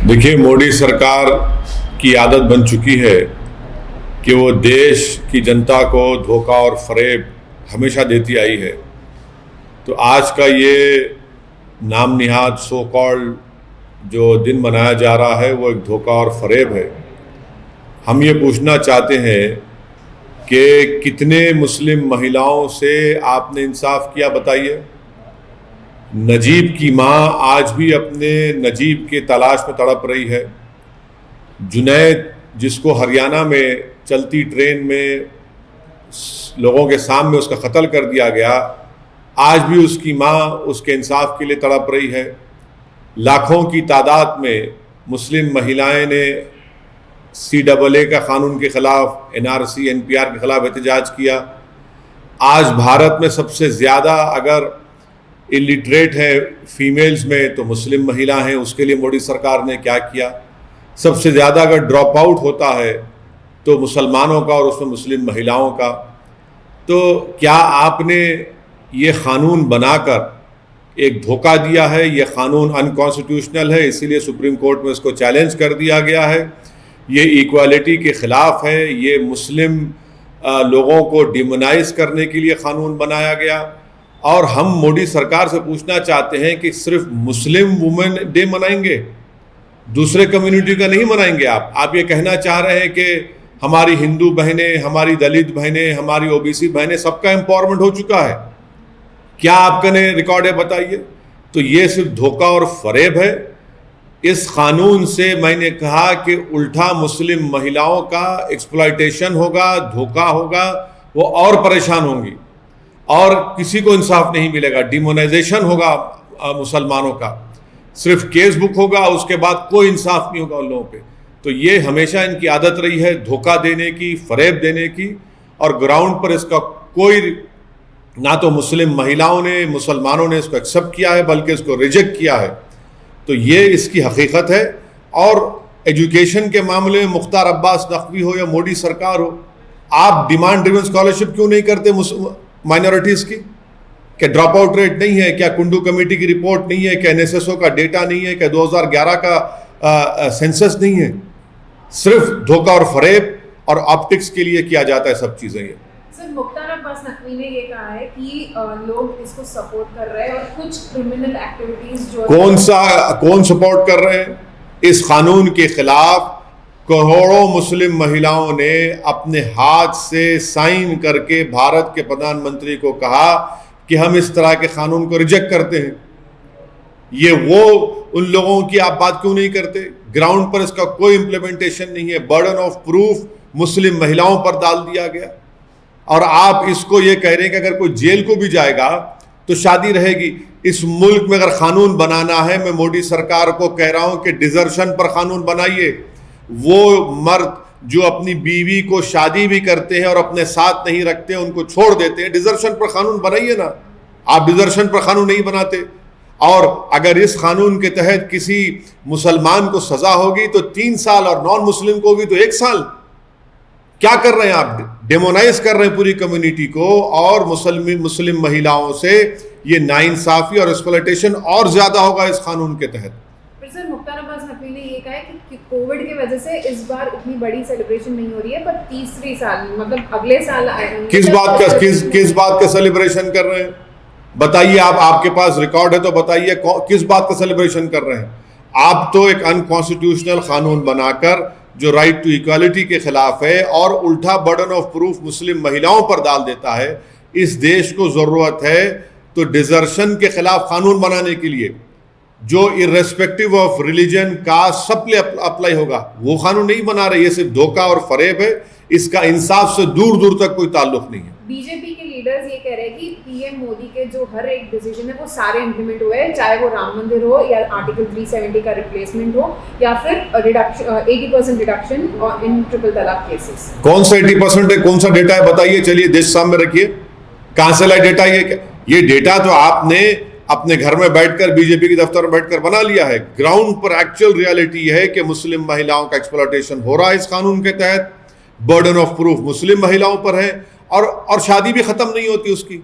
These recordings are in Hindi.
देखिए, मोदी सरकार की आदत बन चुकी है कि वो देश की जनता को धोखा और फरेब हमेशा देती आई है। तो आज का ये नाम निहाद सो कॉल्ड जो दिन मनाया जा रहा है वो एक धोखा और फरेब है। हम ये पूछना चाहते हैं कि कितने मुस्लिम महिलाओं से आपने इंसाफ किया, बताइए। नजीब की माँ आज भी अपने नजीब के तलाश में तड़प रही है। जुनैद, जिसको हरियाणा में चलती ट्रेन में लोगों के सामने उसका कत्ल कर दिया गया, आज भी उसकी माँ उसके इंसाफ के लिए तड़प रही है। लाखों की तादाद में मुस्लिम महिलाएं ने CAA का कानून के खिलाफ, NRC NPR के खिलाफ एहतजाज किया। आज भारत में सबसे ज़्यादा अगर इलिटरेट है फीमेल्स में तो मुस्लिम महिला हैं, उसके लिए मोदी सरकार ने क्या किया। सबसे ज़्यादा अगर ड्रॉप आउट होता है तो मुसलमानों का और उसमें मुस्लिम महिलाओं का। तो क्या आपने ये क़ानून बनाकर एक धोखा दिया है? ये क़ानून अनकॉन्स्टिट्यूशनल है, इसीलिए सुप्रीम कोर्ट में इसको चैलेंज कर दिया गया है। ये इक्वालिटी के ख़िलाफ़ है, ये मुस्लिम लोगों को डिमोनाइज करने के लिए क़ानून बनाया गया। और हम मोदी सरकार से पूछना चाहते हैं कि सिर्फ मुस्लिम वुमेन डे मनाएंगे, दूसरे कम्युनिटी का नहीं मनाएंगे? आप ये कहना चाह रहे हैं कि हमारी हिंदू बहनें, हमारी दलित बहनें, हमारी OBC बहनें, सबका एम्पावरमेंट हो चुका है। क्या आपका ने रिकॉर्ड है, बताइए। तो ये सिर्फ धोखा और फरेब है। इस कानून से मैंने कहा कि उल्टा मुस्लिम महिलाओं का एक्सप्लॉयटेशन होगा, धोखा होगा, वो और परेशान होंगी और किसी को इंसाफ नहीं मिलेगा। डिमोनाइजेशन होगा मुसलमानों का, सिर्फ केस बुक होगा, उसके बाद कोई इंसाफ नहीं होगा उन लोगों पे। तो ये हमेशा इनकी आदत रही है धोखा देने की, फरेब देने की, और ग्राउंड पर इसका कोई, ना तो मुस्लिम महिलाओं ने, मुसलमानों ने इसको एक्सेप्ट किया है बल्कि इसको रिजेक्ट किया है। तो ये इसकी हकीकत है। और एजुकेशन के मामले में मुख्तार अब्बास नकवी हो या मोदी सरकार हो, आप डिमांड ड्रिवन स्कॉलरशिप क्यों नहीं करते माइनॉरिटीज़ की? क्या ड्रॉप आउट रेट नहीं है? क्या कुंडू कमेटी की रिपोर्ट नहीं है? क्या NSSO का डेटा नहीं है? क्या 2011 का सेंसस नहीं है? सिर्फ धोखा और फरेब और ऑप्टिक्स के लिए किया जाता है सब चीज़ें। ये सर, मुख्तार अब्बास नकवी ने ये कहा है कि लोग इसको सपोर्ट कर रहे हैं और कुछ क्रिमिनल एक्टिविटीज जो कौन सपोर्ट कर रहे हैं? इस कानून के खिलाफ करोड़ों मुस्लिम महिलाओं ने अपने हाथ से साइन करके भारत के प्रधानमंत्री को कहा कि हम इस तरह के कानून को रिजेक्ट करते हैं। ये वो उन लोगों की आप बात क्यों नहीं करते? ग्राउंड पर इसका कोई इम्प्लीमेंटेशन नहीं है। बर्डन ऑफ प्रूफ मुस्लिम महिलाओं पर डाल दिया गया और आप इसको ये कह रहे हैं कि अगर कोई जेल को भी जाएगा तो शादी रहेगी। इस मुल्क में अगर कानून बनाना है, मैं मोदी सरकार को कह रहा हूं कि डिजर्शन पर कानून बनाइए। वो मर्द जो अपनी बीवी को शादी भी करते हैं और अपने साथ नहीं रखते, उनको छोड़ देते हैं, डिजर्शन पर कानून बनाइए ना। आप डिजर्शन पर कानून नहीं बनाते। और अगर इस कानून के तहत किसी मुसलमान को सजा होगी तो 3 साल और नॉन मुस्लिम को होगी तो 1 साल। क्या कर रहे हैं आप? डेमोनाइज कर रहे हैं पूरी कम्युनिटी को, और मुस्लिम महिलाओं से ये नाइंसाफी और एक्सप्लॉयटेशन और ज्यादा होगा इस कानून के तहत। सर, मुख्तार अब्बास नकवी ने ये कहा है कि कोविड की वजह से इस बार इतनी बड़ी सेलिब्रेशन नहीं हो रही है, पर तीसरी साल मतलब अगले साल किस बात का सेलिब्रेशन कर रहे हैं? बताइए। आपके पास रिकॉर्ड है तो बताइए किस बात का सेलिब्रेशन कर रहे हैं? आप तो एक अनकॉन्स्टिट्यूशनल कानून बनाकर जो राइट टू इक्वालिटी के खिलाफ है और उल्टा बर्डन ऑफ प्रूफ मुस्लिम महिलाओं पर डाल देता है। इस देश को जरूरत है तो डिजर्शन के खिलाफ कानून बनाने के लिए, जो इर्रेस्पेक्टिव ऑफ रिलीजन का सब पे अप्लाई होगा, वो कानून नहीं बना रहे। ये सिर्फ धोखा और फरेब है। इसका इंसाफ से दूर दूर तक कोई ताल्लुक नहीं है। बीजेपी के लीडर्स ये कह रहे हैं कि PM मोदी के जो हर एक डिसीजन है वो सारे इंप्लीमेंट हुए हैं, चाहे वो राम मंदिर हो या आर्टिकल 370 का रिप्लेसमेंट हो या फिर रिडक्शन 80% रिडक्शन इन ट्रिपल तलाक केसेस। कौन सा 80% है? कौन सा डेटा है? बताइए। चलिए देश सामने रखिए। कहां से लाए डेटा? ये डेटा तो आपने अपने घर में बैठकर, बीजेपी के दफ्तर में बैठकर बना लिया है। ग्राउंड पर एक्चुअल रियलिटी है कि मुस्लिम महिलाओं का एक्सप्लॉयटेशन हो रहा है इस कानून के तहत। बर्डन ऑफ प्रूफ मुस्लिम महिलाओं पर है और शादी भी खत्म नहीं होती उसकी।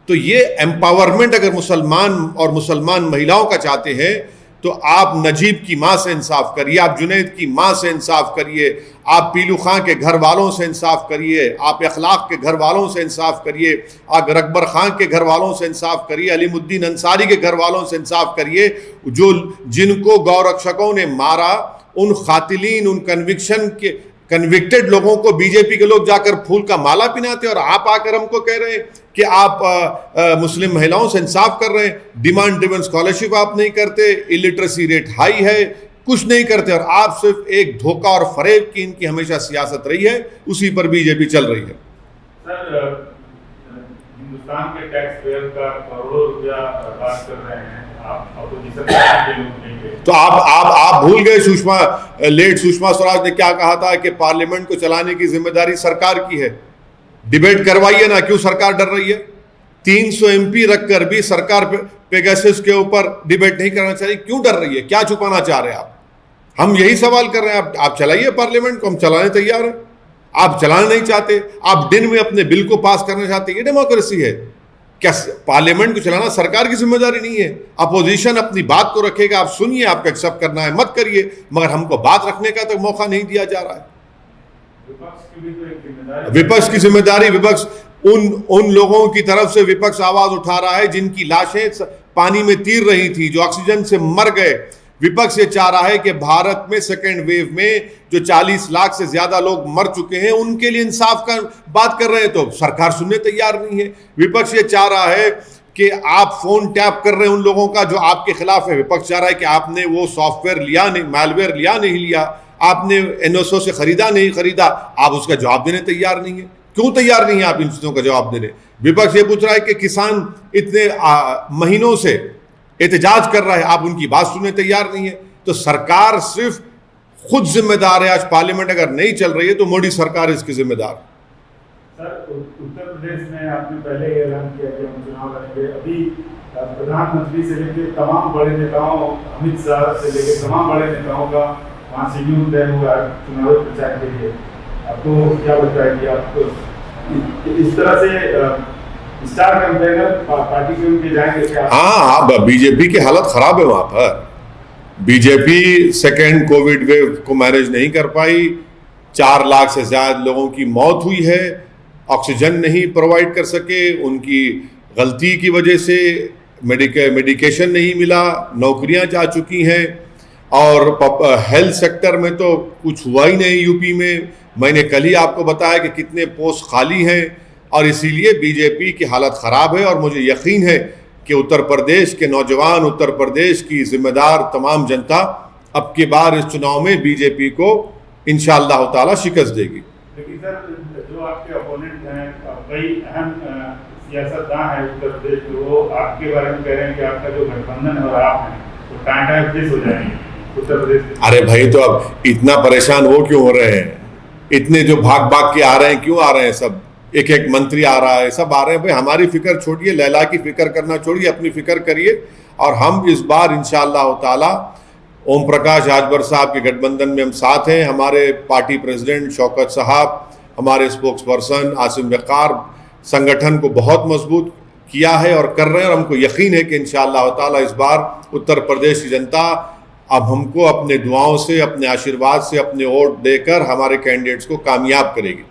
तो ये एम्पावरमेंट अगर मुसलमान और मुसलमान महिलाओं का चाहते हैं तो आप नजीब की माँ से इंसाफ करिए, आप जुनैद की माँ से इंसाफ करिए, आप पीलू खां के घर वालों से इंसाफ करिए, आप अखलाक के घर वालों से इंसाफ करिए, आप रकबर खां के घर वालों से इंसाफ करिए, अलीमुद्दीन अंसारी के घर वालों से इंसाफ करिए, जो जिनको गौरक्षकों ने मारा, उन खातिलीन, उन कन्विक्टेड लोगों को बीजेपी के लोग जाकर फूल का माला पिनाते, और आप आकर हमको कह रहे हैं कि आप मुस्लिम महिलाओं से इंसाफ कर रहे हैं। डिमांड ड्रिवन स्कॉलरशिप आप नहीं करते, इलिटरेसी रेट हाई है, कुछ नहीं करते, और आप सिर्फ एक धोखा और फरेब की इनकी हमेशा सियासत रही है, उसी पर बीजेपी चल रही है। सर, हिंदुस्तान के टैक्स पेयर का करोड़ों रुपया बर्बाद कर रहे हैं आप, अपोजिशन के लोग नहीं गए। तो आप भूल गए सुषमा स्वराज ने क्या कहा था कि पार्लियामेंट को चलाने की जिम्मेदारी सरकार की है। डिबेट करवाइए ना, क्यों सरकार डर रही है? 300 MP रखकर भी सरकार पेगासस के ऊपर डिबेट नहीं करना चाहिए, क्यों डर रही है? क्या छुपाना चाह रहे हैं आप? हम यही सवाल कर रहे हैं। आप चलाइए पार्लियामेंट को, हम चलाने तैयार हैं। आप चलाना नहीं चाहते, आप दिन में अपने बिल को पास करना चाहते, ये डेमोक्रेसी है क्या? पार्लियामेंट को चलाना सरकार की जिम्मेदारी नहीं है। अपोजिशन अपनी बात को रखेगा, आप सुनिए, आपको एक्सेप्ट करना है मत करिए, मगर हमको बात रखने का तो मौका नहीं दिया जा रहा है। विपक्ष की जिम्मेदारी, विपक्ष उन लोगों की तरफ से विपक्ष आवाज उठा रहा है जिनकी लाशें पानी में तैर रही थी, जो ऑक्सीजन से मर गए। विपक्ष ये चाह रहा है कि भारत में सेकेंड वेव में जो 40 लाख से ज्यादा लोग मर चुके हैं, उनके लिए इंसाफ का बात कर रहे हैं, तो सरकार सुनने तैयार नहीं है। विपक्ष ये चाह रहा है कि आप फोन टैप कर रहे हैं उन लोगों का जो आपके खिलाफ है। विपक्ष चाह रहा है कि आपने वो सॉफ्टवेयर लिया नहीं, मैलवेयर लिया नहीं लिया, आपने NSO से खरीदा नहीं खरीदा, आप उसका जवाब देने तैयार नहीं है। क्यों तैयार नहीं है आप इन चीजों का जवाब देने? विपक्ष ये पूछ रहा है कि किसान इतने महीनों से एहतजाज कर रहा है, आप उनकी बात सुनने तैयार नहीं है। तो सरकार सिर्फ खुद जिम्मेदार है। आज पार्लियामेंट अगर नहीं चल रही है तो मोदी सरकार इसकी जिम्मेदार। सर, उत्तर प्रदेश में आपने पहले ही ऐलान किया कि हम चुनाव लड़ेंगे। अभी प्रधानमंत्री से लेकर तमाम बड़े नेताओं, अमित शाह से लेकर तमाम बड़े नेताओं का वहाँ शेड्यूल तय हुआ है चुनावी प्रचार के लिए। आपको क्या लगता है कि आप इस तरह से स्टार कैंपेनर पार्टी के उनके जाएंगे क्या? हाँ, बीजेपी की हालत खराब है वहां पर। बीजेपी सेकेंड कोविड वेव को मैनेज नहीं कर पाई, 4 लाख से ज्यादा लोगों की मौत हुई है, ऑक्सीजन नहीं प्रोवाइड कर सके, उनकी गलती की वजह से मेडिकेशन नहीं मिला, नौकरियां जा चुकी हैं, और हेल्थ सेक्टर में तो कुछ हुआ ही नहीं यूपी में। मैंने कल ही आपको बताया कि कितने पोस्ट खाली हैं, और इसीलिए बीजेपी की हालत ख़राब है। और मुझे यकीन है कि उत्तर प्रदेश के नौजवान, उत्तर प्रदेश की जिम्मेदार तमाम जनता अब की बार इस चुनाव में बीजेपी को इंशाअल्लाह ताला शिकस्त देगी। लेकिन सर, जो आपके अपोनेंट हैं, कई अहम सियासतदान हैं उत्तर प्रदेश में, वो आपके बारे में कह रहे हैं कि आपका जो गठबंधन है और आप हैं तो टाइम फिक्स हो जाएंगे उत्तर प्रदेश। अरे भाई, तो अब इतना परेशान वो क्यों हो रहे हैं? इतने जो भाग के आ रहे हैं, क्यों आ रहे हैं? सब एक एक मंत्री आ रहा है, सब आ रहे हैं। भाई, हमारी फिक्र छोड़िए, लैला की फिक्र करना छोड़िए, अपनी फिक्र करिए। और हम इस बार इंशाअल्लाह ताला ओम प्रकाश राजभर साहब के गठबंधन में हम साथ हैं। हमारे पार्टी प्रेसिडेंट शौकत साहब, हमारे स्पोक्स पर्सन आसिम वक़ार संगठन को बहुत मजबूत किया है और कर रहे हैं, और हमको यकीन है कि इंशाअल्लाह ताला इस बार उत्तर प्रदेश की जनता अब हमको अपने दुआओं से, अपने आशीर्वाद से, अपने वोट देकर हमारे कैंडिडेट्स को कामयाब करेगी।